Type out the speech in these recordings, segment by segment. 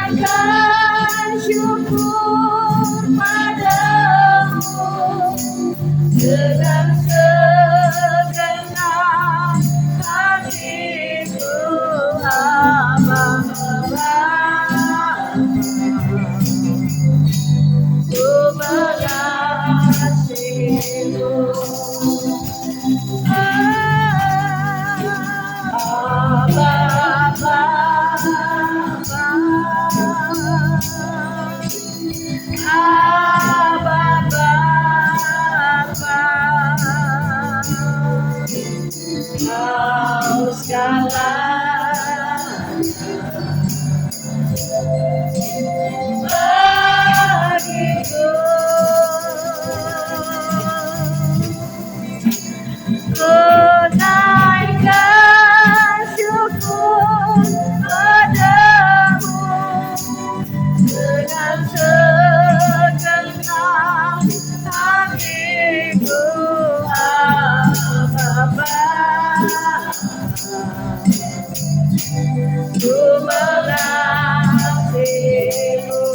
Tunaikan syukur padamu dengan segenap hatiku, Abang. Ku mengasihimu. Kau segala bagiku, tunaikan syukur padamu dengan segenap hatiku, Bapa. Ku mengasihimu.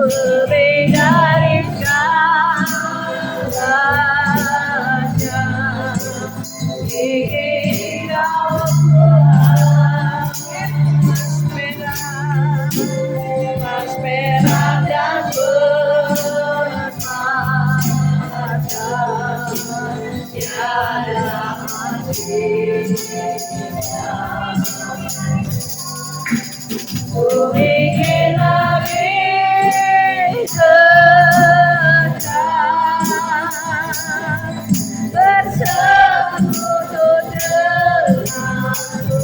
Lebih dari segalanya, ingin kau Mas merah dan bermata, tiada ku ingin lebih dekat bersekutu denganmu,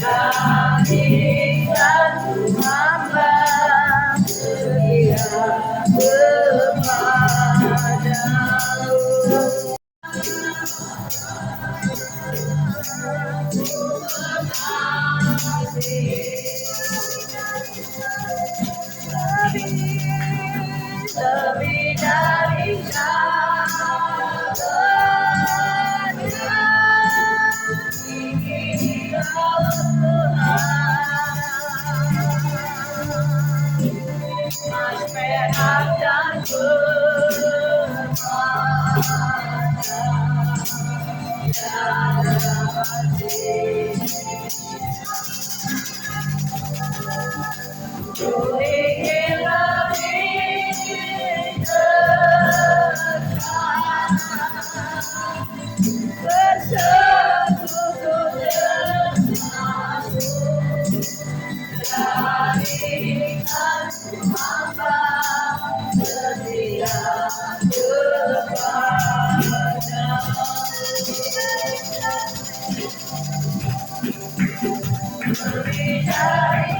jadikan hamba setia kepadamu. Lebih dari jalannya, ingin kau Tuhan, Mas merah dan bermata, tiada hati. Ku ingin lebih dekat bersekutu denganmu, jadikan hamba setia kepadamu. Lebih dari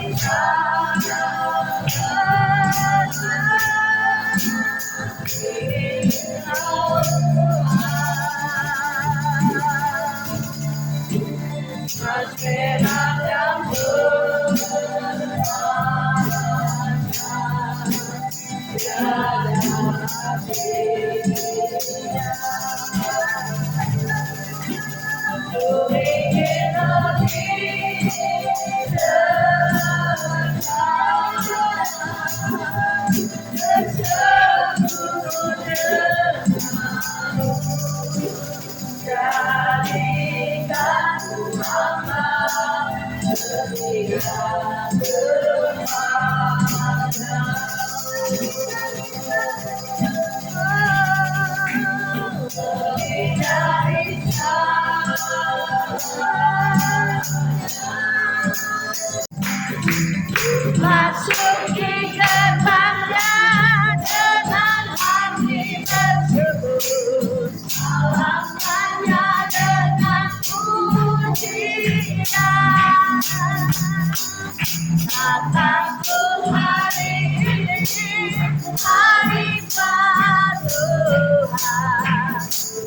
Haribat Tuhan,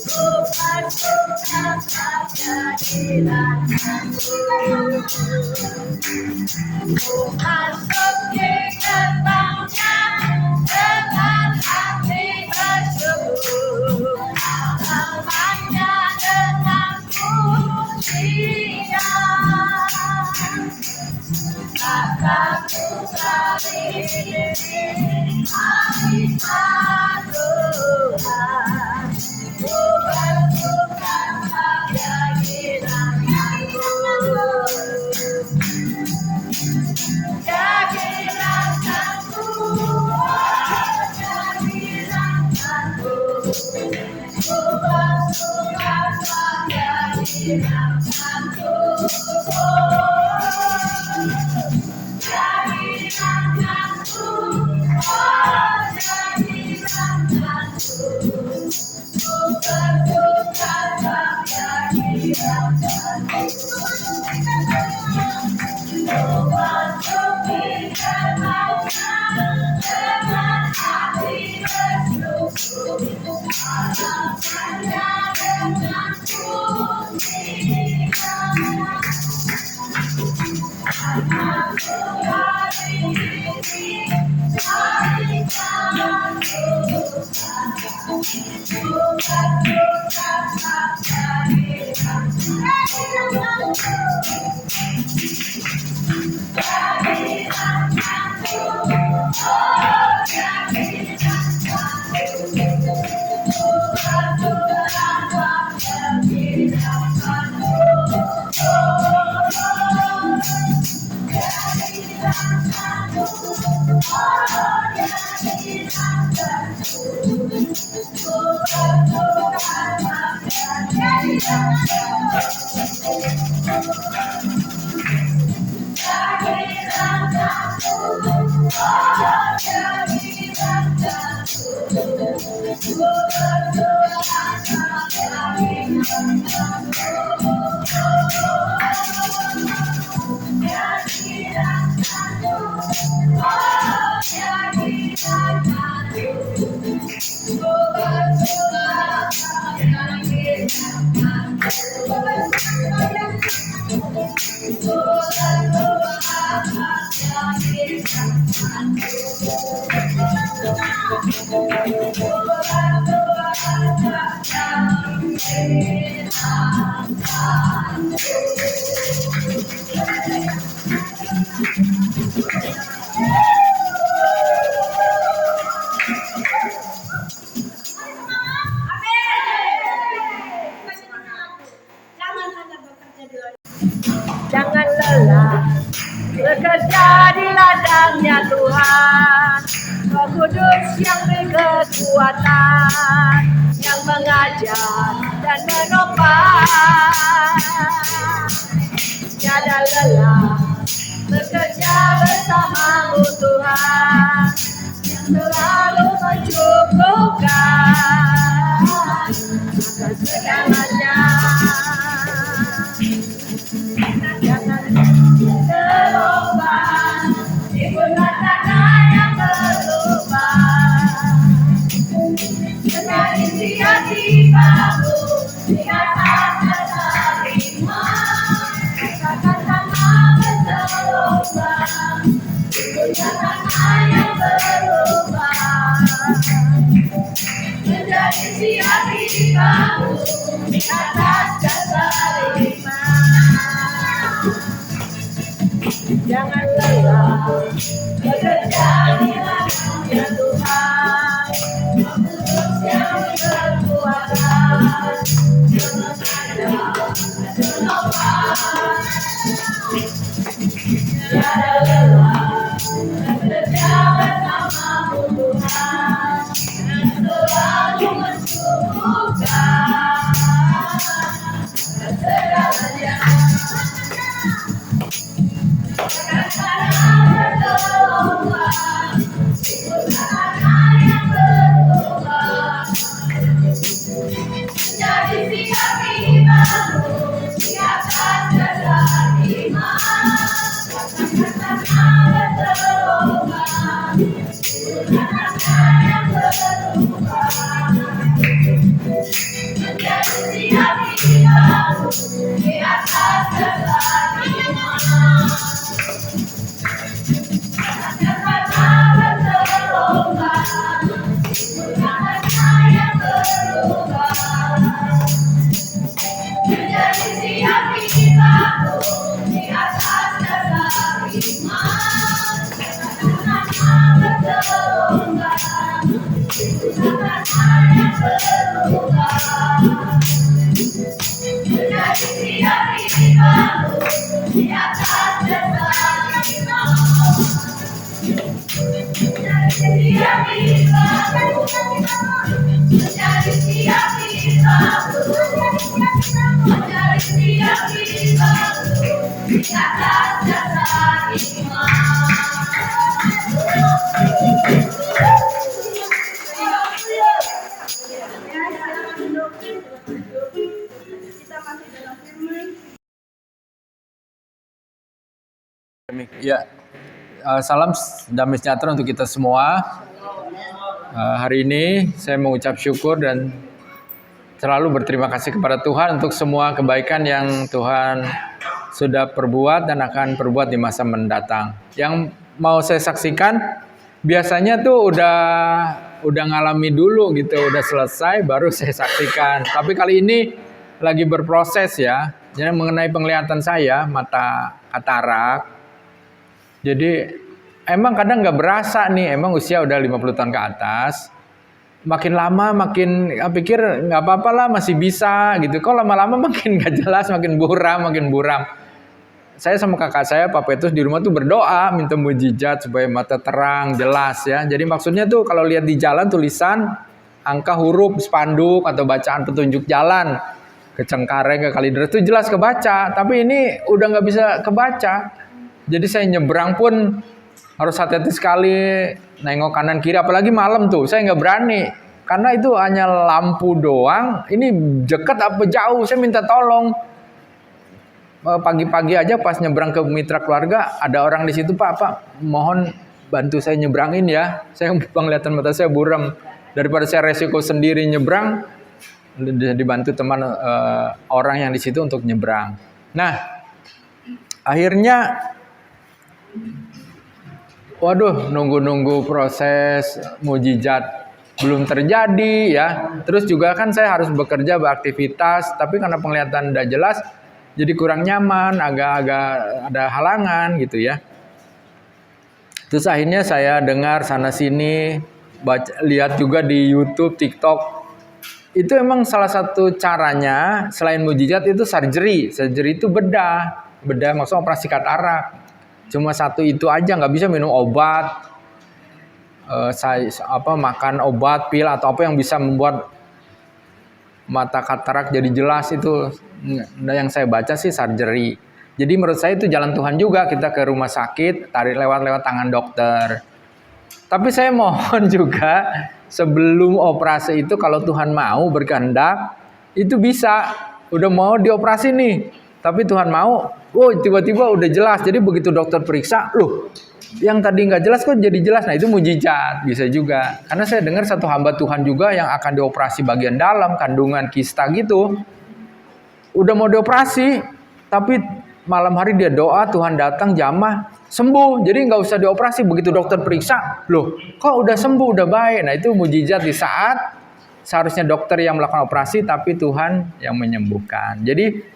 bukan suka saja dilakukanku. Masuk di gerbangnya dengan hati bersyukur, namanya dengan pujian. Kataku kali ini haribat Tuhan, ku bersuka saja kiranya-Ku. Jadi rasaku, jadi rasaku, ku bersuka saja kiranya-Ku. Jadi rasaku, jadi rasaku, ku bersuka saja kiranya-Ku. Jangan lelah bekerja di ladangnya Tuhan, Roh Kudus yang beri kekuatan, yang mengajar dan menopang. Tiada lelah bekerja bersamamu Tuhan, yang selalu mencukupkan atas segalanya. Jangan terlompat di bulan tanah yang berlubang, dengan inisiatifmu di atas dasar iman, kata-kata berlubang di bulan tanah yang berlubang, menjadi inisiatifmu di atas dasar iman. Jangan lelah bekerja di ladangnya Tuhan, Roh Kudus yang berkuasa, yang mengajar dan menopang. Tiada lelah bekerja bersamamu Tuhan, yang selalu mencukupkan segalanya. yang berubah menjadi siap baru di atas segala iman. Karena berubah bukannya yang berubah menjadi siap baru di atas segala iman. Karena berubah bukannya yang berubah menjadi siap baru di atas segala iman. Menjadi siap baru menjadi siap baru di atas segala iman. Ya, salam damai sejahtera untuk kita semua. Hari ini saya mengucap syukur dan selalu berterima kasih kepada Tuhan untuk semua kebaikan yang Tuhan sudah perbuat dan akan perbuat di masa mendatang. Yang mau saya saksikan, biasanya tuh udah ngalami dulu gitu, udah selesai baru saya saksikan. Tapi kali ini lagi berproses ya. Jadi mengenai penglihatan saya, mata katarak. Jadi emang kadang nggak berasa nih, emang usia udah 50 tahun ke atas. Makin lama makin pikir nggak apa-apa lah, masih bisa gitu. Kok lama-lama makin nggak jelas, makin buram. Saya sama kakak saya, Pak Petrus di rumah tuh berdoa minta mujizat supaya mata terang, jelas ya. Jadi maksudnya tuh kalau lihat di jalan tulisan, angka, huruf, spanduk atau bacaan petunjuk jalan ke Cengkareng, ke Kalideres itu jelas kebaca. Tapi ini udah nggak bisa kebaca. Jadi saya nyebrang pun harus hati-hati sekali, nengok kanan kiri, apalagi malam tuh saya nggak berani karena itu hanya lampu doang. Ini dekat apa jauh? Saya minta tolong. Pagi-pagi aja pas nyebrang ke mitra keluarga ada orang di situ, Pak, mohon bantu saya nyebrangin ya. Saya penglihatan mata saya buram, daripada saya resiko sendiri nyebrang, dibantu teman orang yang di situ untuk nyebrang. Nah, akhirnya waduh, nunggu proses mujizat belum terjadi ya. Terus juga kan saya harus bekerja, beraktivitas, tapi karena penglihatan udah jelas, jadi kurang nyaman, agak-agak ada halangan gitu ya. Terus akhirnya saya dengar sana sini, lihat juga di YouTube, TikTok. Itu emang salah satu caranya selain mujizat itu surgery. Surgery itu bedah maksudnya operasi katarak. Cuma satu itu aja, nggak bisa minum obat, makan obat, pil atau apa yang bisa membuat mata katarak jadi jelas. Itu yang saya baca sih surgery. Jadi menurut saya itu jalan Tuhan juga, kita ke rumah sakit, tarik lewat tangan dokter. Tapi saya mohon juga sebelum operasi itu kalau Tuhan mau berkehendak, itu bisa. Udah mau dioperasi nih, tapi Tuhan mau, tiba-tiba udah jelas. Jadi begitu dokter periksa, loh, yang tadi nggak jelas kok jadi jelas. Nah itu mujizat, bisa juga. Karena saya dengar satu hamba Tuhan juga yang akan dioperasi bagian dalam, kandungan kista gitu. Udah mau dioperasi, tapi malam hari dia doa, Tuhan datang jamah, sembuh. Jadi nggak usah dioperasi. Begitu dokter periksa, loh, kok udah sembuh, udah baik. Nah itu mujizat di saat seharusnya dokter yang melakukan operasi, tapi Tuhan yang menyembuhkan. Jadi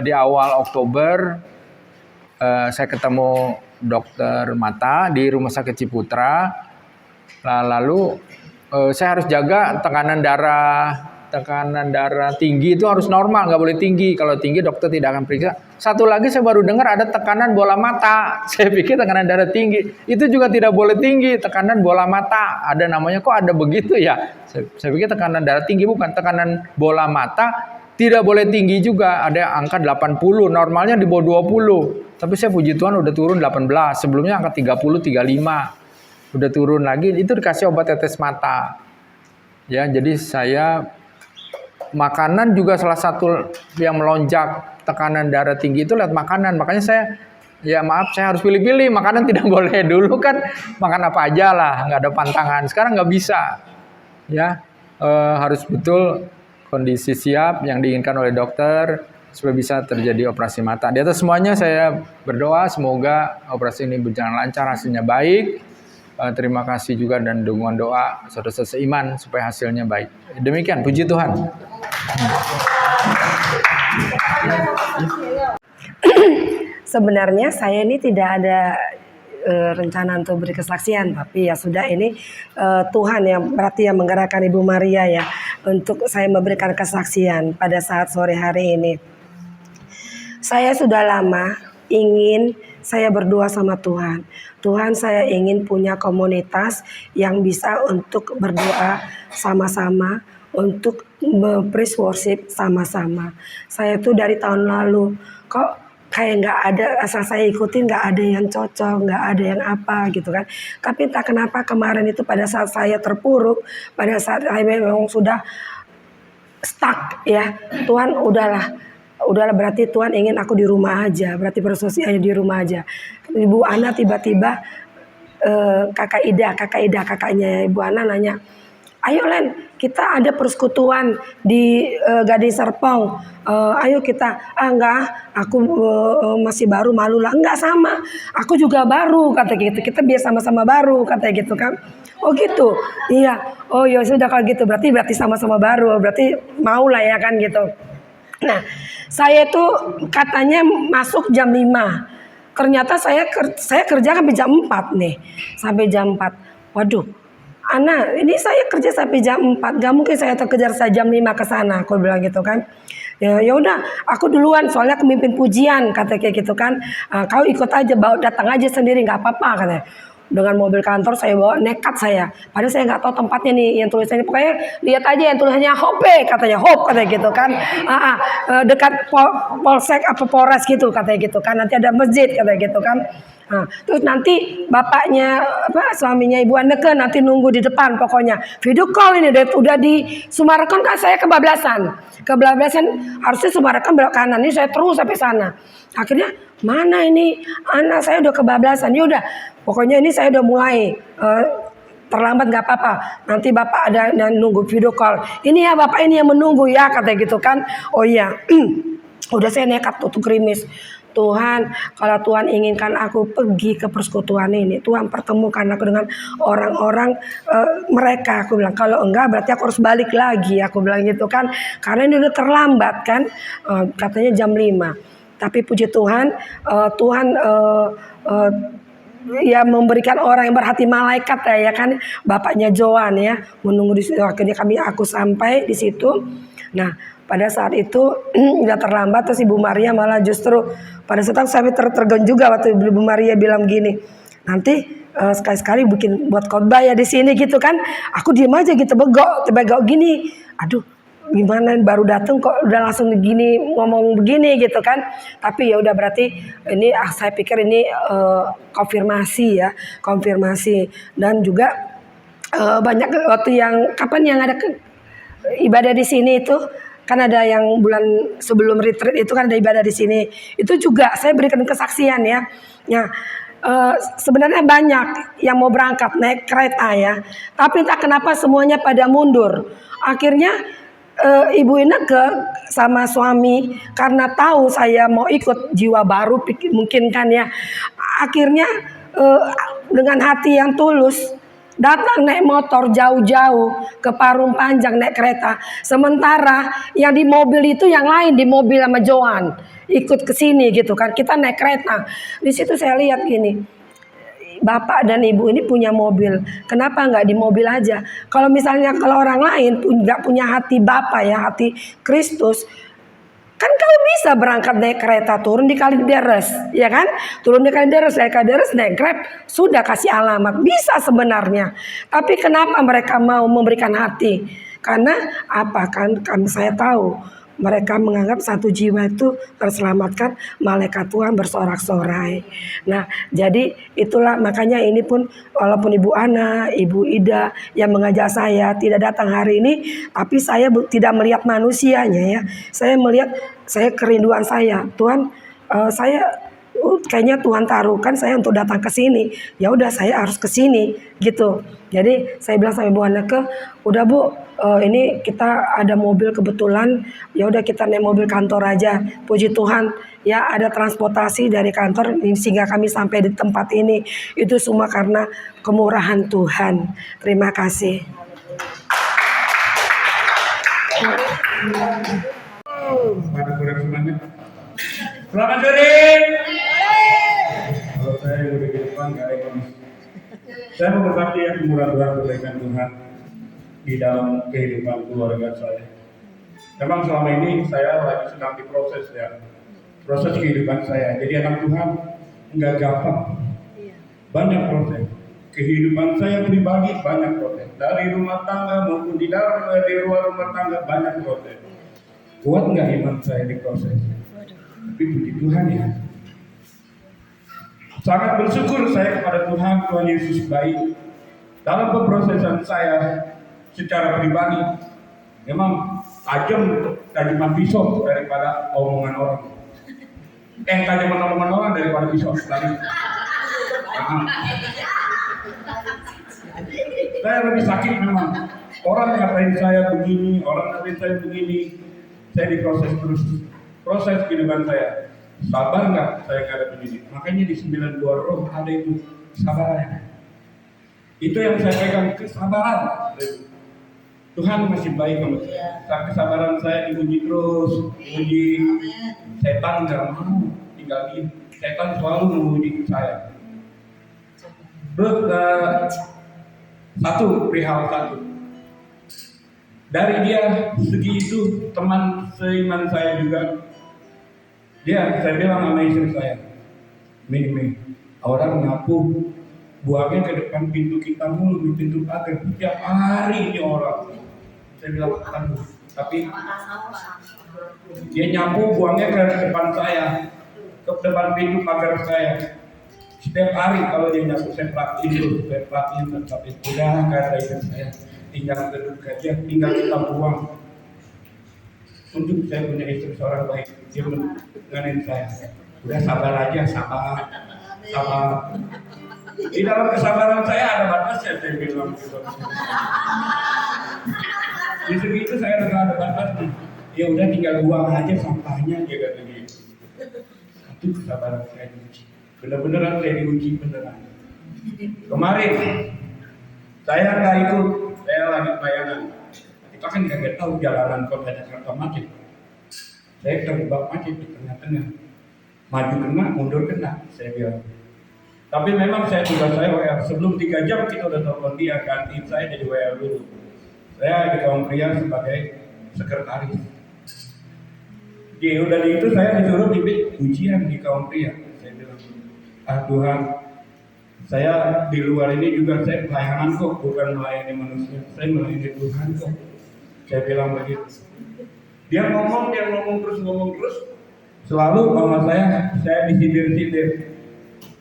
di awal Oktober saya ketemu dokter mata di Rumah Sakit Ciputra. Lalu saya harus jaga tekanan darah tinggi itu harus normal, nggak boleh tinggi. Kalau tinggi dokter tidak akan periksa. Satu lagi saya baru dengar ada tekanan bola mata. Saya pikir tekanan darah tinggi itu juga tidak boleh tinggi, tekanan bola mata. Ada namanya, kok ada begitu ya? Saya pikir tekanan darah tinggi, bukan. Tekanan bola mata tidak boleh tinggi juga, ada angka 80, normalnya di bawah 20. Tapi saya puji Tuhan udah turun 18, sebelumnya angka 30, 35. Udah turun lagi, itu dikasih obat tetes mata. Ya, jadi saya makanan juga salah satu yang melonjak tekanan darah tinggi itu lewat makanan. Makanya saya ya maaf saya harus pilih-pilih, makanan tidak boleh. Dulu kan makan apa aja lah, nggak ada pantangan. Sekarang nggak bisa, ya harus betul kondisi siap yang diinginkan oleh dokter supaya bisa terjadi operasi mata. Di atas semuanya saya berdoa semoga operasi ini berjalan lancar, hasilnya baik. Terima kasih juga dan dukungan doa saudara seiman supaya hasilnya baik. Demikian, puji Tuhan. Sebenarnya saya ini tidak ada rencana untuk beri kesaksian, tapi ya sudah ini Tuhan yang berarti yang menggerakkan Ibu Maria ya untuk saya memberikan kesaksian pada saat sore hari ini. Saya sudah lama ingin saya berdoa sama Tuhan. Tuhan, saya ingin punya komunitas yang bisa untuk berdoa sama-sama, untuk praise worship sama-sama. Saya tuh dari tahun lalu kok kayak nggak ada, asal saya ikutin nggak ada yang cocok, nggak ada yang apa gitu kan. Tapi entah kenapa kemarin itu pada saat saya terpuruk, pada saat saya memang sudah stuck ya, Tuhan udahlah berarti Tuhan ingin aku di rumah aja, berarti bersosial di rumah aja. Ibu Ana tiba-tiba kakak Ida kakaknya Ibu Ana nanya, ayo Len, kita ada persekutuan di Gading Serpong, ayo kita. Enggak, aku masih baru, malu lah. Enggak, sama, aku juga baru, kata gitu, kita biar sama-sama baru, kata gitu kan. Oh gitu, iya, oh ya sudah kalau gitu berarti sama-sama baru, berarti mau lah ya kan gitu. Nah, saya tuh katanya masuk jam 5. Ternyata saya kerja sampai jam 4 nih. Sampai jam 4. Waduh. Ana, ini saya kerja sampai jam 4. Gak mungkin saya terkejar saya jam 5 ke sana, aku bilang gitu kan. Ya udah, aku duluan soalnya pemimpin pujian, kata kayak gitu kan. Kau ikut aja, bawa datang aja sendiri, nggak apa-apa katanya. Dengan mobil kantor saya bawa, nekat saya. Padahal saya nggak tahu tempatnya nih yang tulisannya. Pokoknya lihat aja yang tulisannya Hope, katanya Hope, katanya gitu kan. Dekat Polsek apa Polres gitu, katanya gitu kan. Nanti ada masjid, katanya gitu kan. Terus nanti bapaknya suaminya Ibu Anneke nanti nunggu di depan, pokoknya video call ini udah di Summarecon kan. Saya kebablasan harusnya Summarecon belok kanan, ini saya terus sampai sana. Akhirnya mana ini anak saya udah kebablasan. Ya udah, pokoknya ini saya udah mulai terlambat nggak apa-apa, nanti bapak ada dan nunggu video call. Ini ya bapak ini yang menunggu ya, kata gitu kan. Oh iya. Udah saya nekat tutup gerimis. Tuhan, kalau Tuhan inginkan aku pergi ke persekutuan ini, Tuhan pertemukan aku dengan orang-orang mereka. Aku bilang, kalau enggak berarti aku harus balik lagi. Aku bilang gitu kan, karena ini udah terlambat kan. Katanya jam 5. Tapi puji Tuhan, Tuhan ya memberikan orang yang berhati malaikat ya kan, bapaknya Joan ya menunggu di situ. Akhirnya aku sampai di situ. Nah, pada saat itu udah terlambat, terus Ibu Maria malah justru pada saat itu saya tergen juga waktu Ibu Maria bilang gini, nanti sekali-sekali bikin buat khotbah ya di sini gitu kan. Aku diem aja gitu, begok gini. Aduh, gimana baru datang kok udah langsung gini ngomong begini gitu kan. Tapi ya udah berarti ini saya pikir ini konfirmasi dan juga banyak waktu yang kapan yang ada ibadah di sini itu kan, ada yang bulan sebelum retreat itu kan ada ibadah di sini. Itu juga saya berikan kesaksian ya. Nah, sebenarnya banyak yang mau berangkat naik kereta ya. Tapi entah kenapa semuanya pada mundur. Akhirnya Ibu Inneke sama suami karena tahu saya mau ikut jiwa baru mungkin kan ya. Akhirnya dengan hati yang tulus datang naik motor jauh-jauh ke Parung Panjang naik kereta. Sementara yang di mobil itu yang lain di mobil sama Joan ikut ke sini gitu kan. Kita naik kereta. Di situ saya lihat gini, bapak dan ibu ini punya mobil. Kenapa nggak di mobil aja? Kalau misalnya kalau orang lain nggak punya hati bapak ya, hati Kristus, kan kamu bisa berangkat naik kereta, turun di Kalideres, ya kan? Turun di Kalideres, naik Grab, sudah kasih alamat. Bisa sebenarnya. Tapi kenapa mereka mau memberikan hati? Karena apa kan? Saya tahu mereka menganggap satu jiwa itu terselamatkan, malaikat Tuhan bersorak-sorai. Nah, jadi itulah makanya ini pun walaupun Ibu Ana, Ibu Ida yang mengajak saya tidak datang hari ini, tapi saya tidak melihat manusianya ya. Saya melihat kerinduan saya. Tuhan, saya kayaknya Tuhan taruhkan saya untuk datang ke sini. Ya udah saya harus ke sini gitu. Jadi saya bilang sama Ibu Haneke, udah Bu, ini kita ada mobil kebetulan, ya udah kita naik mobil kantor aja. Puji Tuhan, ya ada transportasi dari kantor sehingga kami sampai di tempat ini. Itu semua karena kemurahan Tuhan. Terima kasih. Pada kurang semangat. Selamat sore. Kalau saya udah di depan gak egois. Saya mau berbakti ya kemurahan kebaikan Tuhan di dalam kehidupan keluarga saya. Memang selama ini saya lagi sedang diproses ya, proses kehidupan saya. Jadi anak Tuhan nggak gampang, banyak proses. Kehidupan saya pribadi banyak proses. Dari rumah tangga maupun di luar rumah tangga banyak proses. Kuat nggak iman saya diproses? Tapi puji Tuhan ya. Sangat bersyukur saya kepada Tuhan, Tuhan Yesus baik. Dalam pemrosesan saya secara pribadi, memang tajam tajaman pisau daripada omongan orang. Tajaman omongan orang daripada pisau tadi. Saya lebih sakit memang. Orang ngatain saya begini, orang ngatain saya begini. Saya diproses terus. Proses kehidupan saya. Sabar nggak saya nggak ada begini. Makanya di 92 roh ada itu sabarnya. Itu yang saya pegang, kesabaran. Tuhan masih baik sama saya. Kesabaran saya diuji terus, diuji. Setan nggak mau tinggalin. Setan selalu menguji saya. Terus perihal satu. Dari dia segi itu teman seiman saya juga. Saya bilang sama istri saya, Mei, orang nyapu buangnya ke depan pintu kita mulu, di pintu pagar setiap hari ini orang. Saya bilang, aduh, tapi dia nyapu buangnya ke depan saya, ke depan pintu pagar saya. Setiap hari kalau dia nyapu saya perhatiin, tapi udah kata istri saya, tinggal duduk aja, tinggal kita buang. Untuk saya punya istri seorang baik, dia menganin saya. Udah sabar aja, sabar. Di dalam kesabaran saya ada batasnya, saya bilang gitu. Di segi itu saya ada batasnya. Ya udah tinggal buang aja sampahnya, dia kata gitu. Itu kesabaran saya diuji. Bener-beneran saya diuji beneran. Kemarin saya nggak ikut, saya lagi bayangan. Kita kan nggak tahu jalanan kota Jakarta macet. Saya terjebak macet di tengah-tengah. Maju kena, mundur kena, saya bilang. Tapi memang saya tugas saya WL. Sebelum 3 jam kita udah telepon dia, gantiin saya jadi WL dulu. Saya di kaum pria sebagai sekretaris. Udah di itu saya disuruh bimbing ujian di kaum pria. Saya bilang, Tuhan, saya di luar ini juga saya pelayanan kok, bukan melayani manusia. Saya melayani Tuhan kok. Saya bilang begitu. Dia ngomong terus. Selalu sama saya disindir-sindir.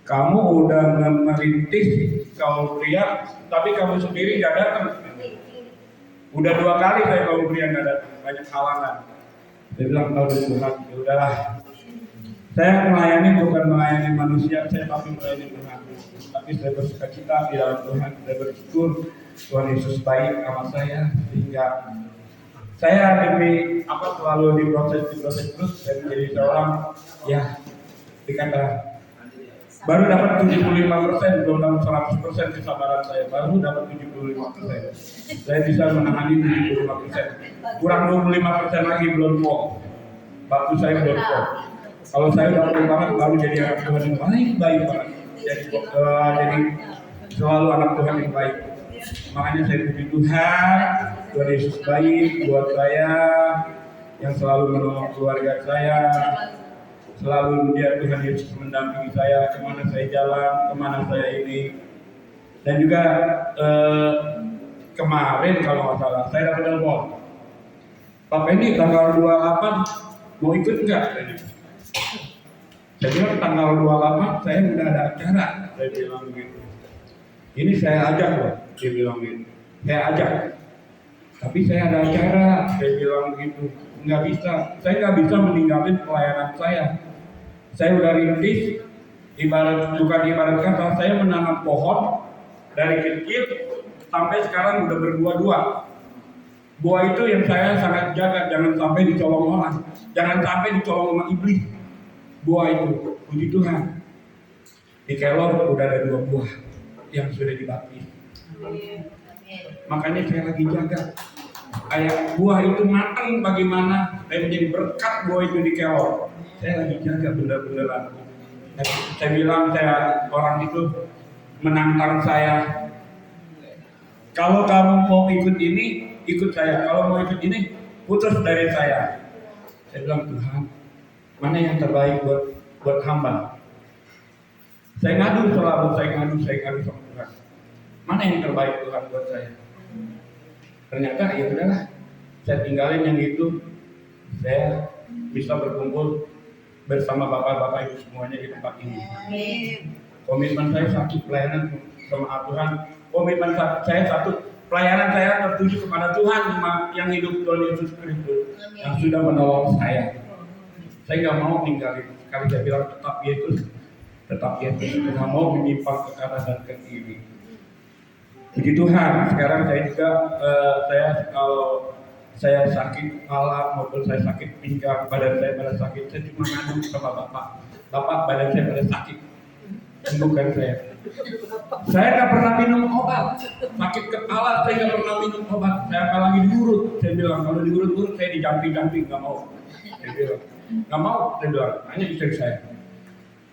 Kamu udah merintis kaum pria, tapi kamu sendiri nggak datang. Udah 2 kali saya kaum pria nggak datang, banyak halangan. Saya bilang tahu dari Tuhan, ya udahlah. Saya melayani bukan melayani manusia, saya tapi melayani Tuhan. Tapi saya bersukacita di dalam Tuhan, saya bersyukur Tuhan Yesus baik sama saya sehingga saya selalu diproses terus dan menjadi seorang dikata baru dapat 75%, belum dapat 100% kesabaran saya, baru dapat 75%. Saya bisa menangani 75%, kurang 25% lagi belum kok. Waktu saya belum kok. Kalau saya udah penuh banget baru jadi anak Tuhan yang baik banget. Jadi selalu anak Tuhan yang baik. Makanya saya puji Tuhan Yesus baik buat saya, yang selalu menolong keluarga saya, selalu dia Tuhan Yesus mendampingi saya kemana saya jalan, kemana saya ini. Dan juga kemarin kalau nggak salah saya dapat telepon, Pak ini tanggal 28 mau ikut nggak? Saya bilang tanggal 28 saya udah ada acara, saya bilang begitu. Ini saya ajak loh, dia bilang gitu. Saya ajak. Tapi saya ada acara, saya bilang begitu. Nggak bisa, saya nggak bisa meninggalin pelayanan saya. Saya udah rintis, bukan ibarat kata, saya menanam pohon dari kecil sampai sekarang udah berbuah-buah. Buah itu yang saya sangat jaga, jangan sampai dicolong orang, jangan sampai dicolong sama iblis. Buah itu, puji Tuhan, di kelor udah ada 2 buah yang sudah dibaptis. Makanya saya lagi jaga kayak buah itu matang bagaimana dan menjadi berkat buah itu di kelor. Saya lagi jaga bener-beneran. Saya bilang, orang itu menantang saya, kalau kamu mau ikut ini, ikut saya. Kalau mau ikut ini, putus dari saya. Saya bilang, Tuhan, mana yang terbaik buat hamba? Saya ngadu sama Tuhan. Mana yang terbaik Tuhan buat saya? Ternyata ya udahlah, saya tinggalin yang itu. Saya bisa berkumpul bersama bapak-bapak ibu semuanya di tempat ini. Komitmen saya satu, pelayanan sama Tuhan. Komitmen saya satu, pelayanan saya tertuju kepada Tuhan yang hidup, Tuhan Yesus Kristus yang sudah menolong saya. Saya nggak mau tinggalin. Sekali saya bilang tetap Yesus. Nggak mau menyimpang ke kanan dan ke kiri. Puji Tuhan. Sekarang saya juga kalau saya sakit kepala maupun saya sakit pinggang, badan saya pada sakit, saya cuma ngadu sama bapak, badan saya pada sakit, sembuhkan saya. Saya nggak pernah minum obat, sakit kepala saya nggak pernah minum obat. Saya apalagi diurut, saya bilang kalau diurut saya dijamping, nggak mau. Saya bilang nggak mau, saya bilang hanya istri saya.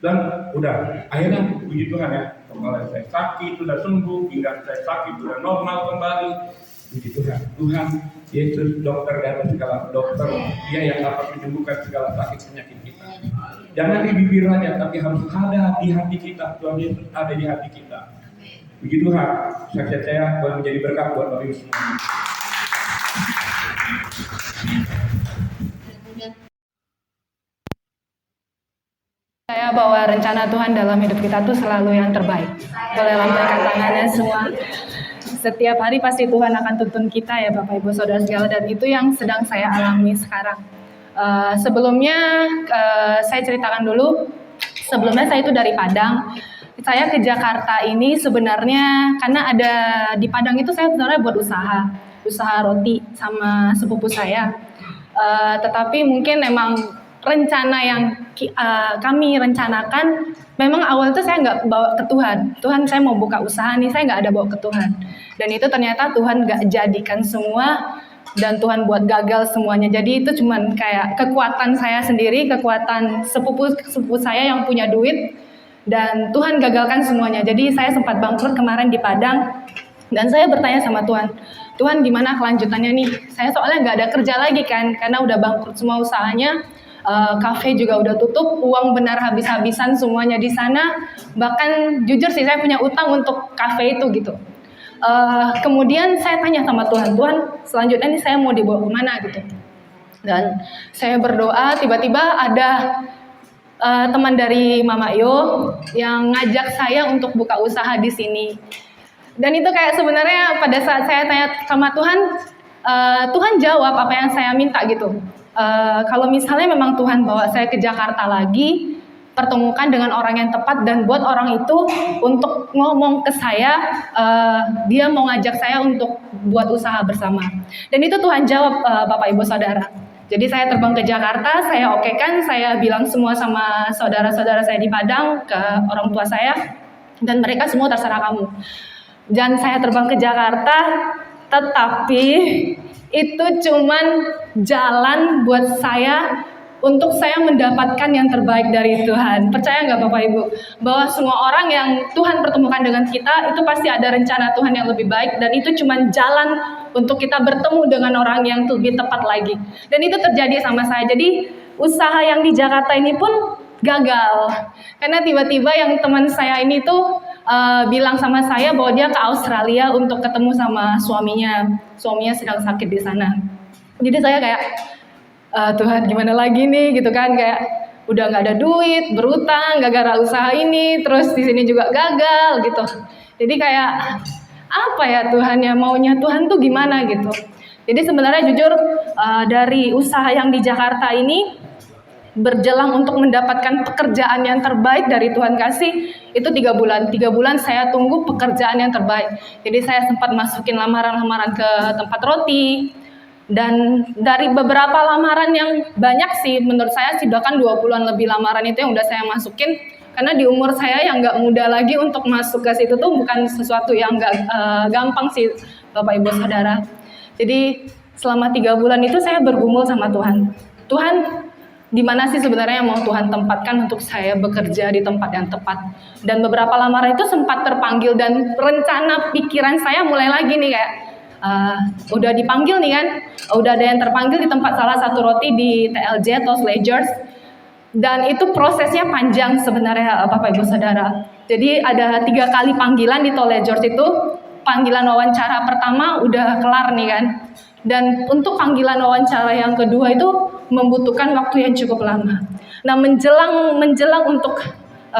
Dan udah, akhirnya puji Tuhan ya, kepala saya sakit sudah sembuh, pinggang saya sakit sudah normal kembali. Puji Tuhan Yesus dokter di atas segala dokter, Dia yang dapat menyembuhkan segala sakit penyakit kita. Jangan di bibir aja, tapi harus ada di hati kita. Tuhan Yesus ada di hati kita. Puji Tuhan, saksian saya boleh menjadi berkat buat Bapak Ibu semua. Saya bahwa rencana Tuhan dalam hidup kita tuh selalu yang terbaik. Boleh lambaikan tangannya semua. Setiap hari pasti Tuhan akan tuntun kita ya Bapak Ibu Saudara segala, dan itu yang sedang saya alami sekarang. Sebelumnya saya ceritakan dulu. Sebelumnya saya itu dari Padang. Saya ke Jakarta ini sebenarnya karena ada di Padang itu saya sebenarnya buat usaha roti sama sepupu saya. Tetapi mungkin memang rencana yang kami rencanakan, memang awal itu saya nggak bawa ke Tuhan, saya mau buka usaha nih, saya nggak ada bawa ke Tuhan. Dan itu ternyata Tuhan nggak jadikan semua, dan Tuhan buat gagal semuanya. Jadi itu cuman kayak kekuatan saya sendiri, kekuatan sepupu saya yang punya duit, dan Tuhan gagalkan semuanya. Jadi saya sempat bangkrut kemarin di Padang, dan saya bertanya sama Tuhan gimana kelanjutannya nih? Saya soalnya nggak ada kerja lagi kan, karena udah bangkrut semua usahanya. Kafe juga udah tutup, uang benar habis-habisan semuanya di sana. Bahkan jujur sih saya punya utang untuk kafe itu gitu. Kemudian saya tanya sama Tuhan selanjutnya ini saya mau dibawa kemana gitu. Dan saya berdoa, tiba-tiba ada teman dari Mama Yo yang ngajak saya untuk buka usaha di sini. Dan itu kayak sebenarnya pada saat saya tanya sama Tuhan jawab apa yang saya minta gitu. Kalau misalnya memang Tuhan bawa saya ke Jakarta lagi, pertemukan dengan orang yang tepat dan buat orang itu untuk ngomong ke saya, dia mau ngajak saya untuk buat usaha bersama. Dan itu Tuhan jawab, Bapak Ibu Saudara. Jadi saya terbang ke Jakarta, saya okekan, saya bilang semua sama saudara-saudara saya di Padang, ke orang tua saya, dan mereka semua terserah kamu. Dan saya terbang ke Jakarta, tetapi itu cuman jalan buat saya untuk saya mendapatkan yang terbaik dari Tuhan. Percaya nggak Bapak Ibu? Bahwa semua orang yang Tuhan pertemukan dengan kita, itu pasti ada rencana Tuhan yang lebih baik, dan itu cuman jalan untuk kita bertemu dengan orang yang lebih tepat lagi. Dan itu terjadi sama saya. Jadi usaha yang di Jakarta ini pun gagal. Karena tiba-tiba yang teman saya ini tuh bilang sama saya bahwa dia ke Australia untuk ketemu sama suaminya. Suaminya sedang sakit di sana. Jadi saya kayak, Tuhan gimana lagi nih gitu kan, kayak udah nggak ada duit, berutang, gara-gara usaha ini, terus di sini juga gagal gitu. Jadi kayak apa ya Tuhan ya, maunya Tuhan tuh gimana gitu. Jadi sebenarnya jujur dari usaha yang di Jakarta ini berjelang untuk mendapatkan pekerjaan yang terbaik dari Tuhan kasih itu 3 bulan. 3 bulan saya tunggu pekerjaan yang terbaik. Jadi saya sempat masukin lamaran-lamaran ke tempat roti. Dan dari beberapa lamaran yang banyak sih, menurut saya sih bahkan 20-an lebih lamaran itu yang udah saya masukin. Karena di umur saya yang nggak muda lagi untuk masuk ke situ tuh bukan sesuatu yang nggak gampang sih Bapak Ibu Saudara. Jadi selama 3 bulan itu saya bergumul sama Tuhan. Tuhan, di mana sih sebenarnya yang mau Tuhan tempatkan untuk saya bekerja di tempat yang tepat. Dan beberapa lamaran itu sempat terpanggil dan rencana pikiran saya mulai lagi nih kayak udah dipanggil nih kan, udah ada yang terpanggil di tempat salah satu roti di TLJ atau Slagers. Dan itu prosesnya panjang sebenarnya Bapak Ibu Saudara. Jadi ada 3 kali panggilan di Slagers itu. Panggilan wawancara pertama udah kelar nih kan. Dan untuk panggilan wawancara yang kedua itu membutuhkan waktu yang cukup lama. Nah menjelang untuk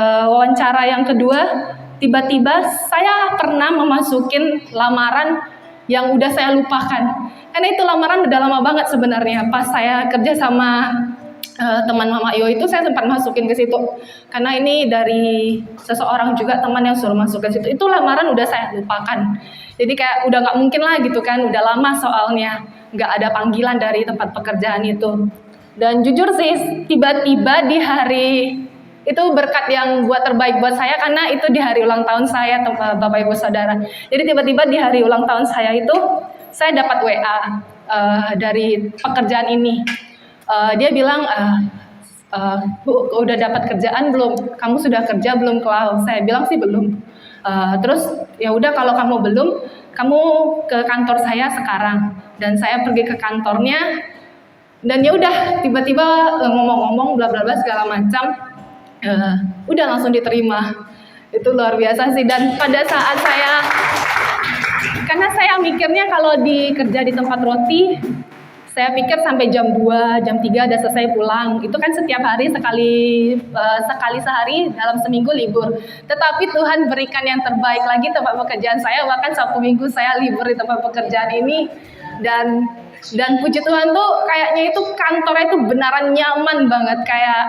wawancara yang kedua, tiba-tiba saya pernah memasukin lamaran yang udah saya lupakan. Karena itu lamaran udah lama banget sebenarnya. Pas saya kerja sama teman Mama Iyo itu saya sempat masukin ke situ. Karena ini dari seseorang juga teman yang suruh masuk ke situ. Itu lamaran udah saya lupakan. Jadi kayak udah nggak mungkin lah gitu kan. Udah lama soalnya nggak ada panggilan dari tempat pekerjaan itu. Dan jujur sih tiba-tiba di hari itu berkat yang buat terbaik buat saya karena itu di hari ulang tahun saya Bapak Ibu Saudara. Jadi tiba-tiba di hari ulang tahun saya itu saya dapat WA dari pekerjaan ini. Dia bilang, Bu, udah dapat kerjaan belum? Kamu sudah kerja belum, Klau? Saya bilang sih belum. Terus ya udah kalau kamu belum, kamu ke kantor saya sekarang. Dan saya pergi ke kantornya. Dan ya udah tiba-tiba ngomong-ngomong bla bla bla segala macam. Udah langsung diterima. Itu luar biasa sih. Dan pada saat karena saya mikirnya kalau kerja di tempat roti, saya pikir sampai jam 2, jam 3 udah selesai pulang. Itu kan setiap hari sekali sehari dalam seminggu libur. Tetapi Tuhan berikan yang terbaik lagi tempat pekerjaan saya. Bahkan Sabtu Minggu saya libur di tempat pekerjaan ini. Dan puji Tuhan tuh kayaknya itu kantornya itu beneran nyaman banget. Kayak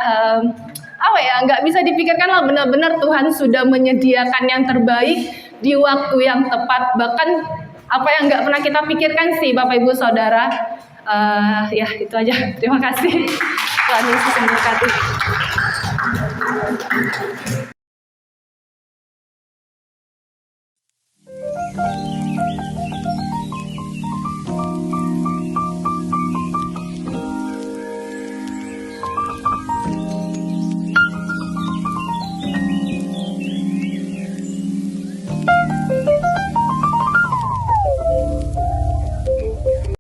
nggak bisa dipikirkan lah, benar-benar Tuhan sudah menyediakan yang terbaik di waktu yang tepat. Bahkan apa yang nggak pernah kita pikirkan sih Bapak Ibu Saudara. Ya itu aja. Terima kasih. Tuhan Yesus memberkati.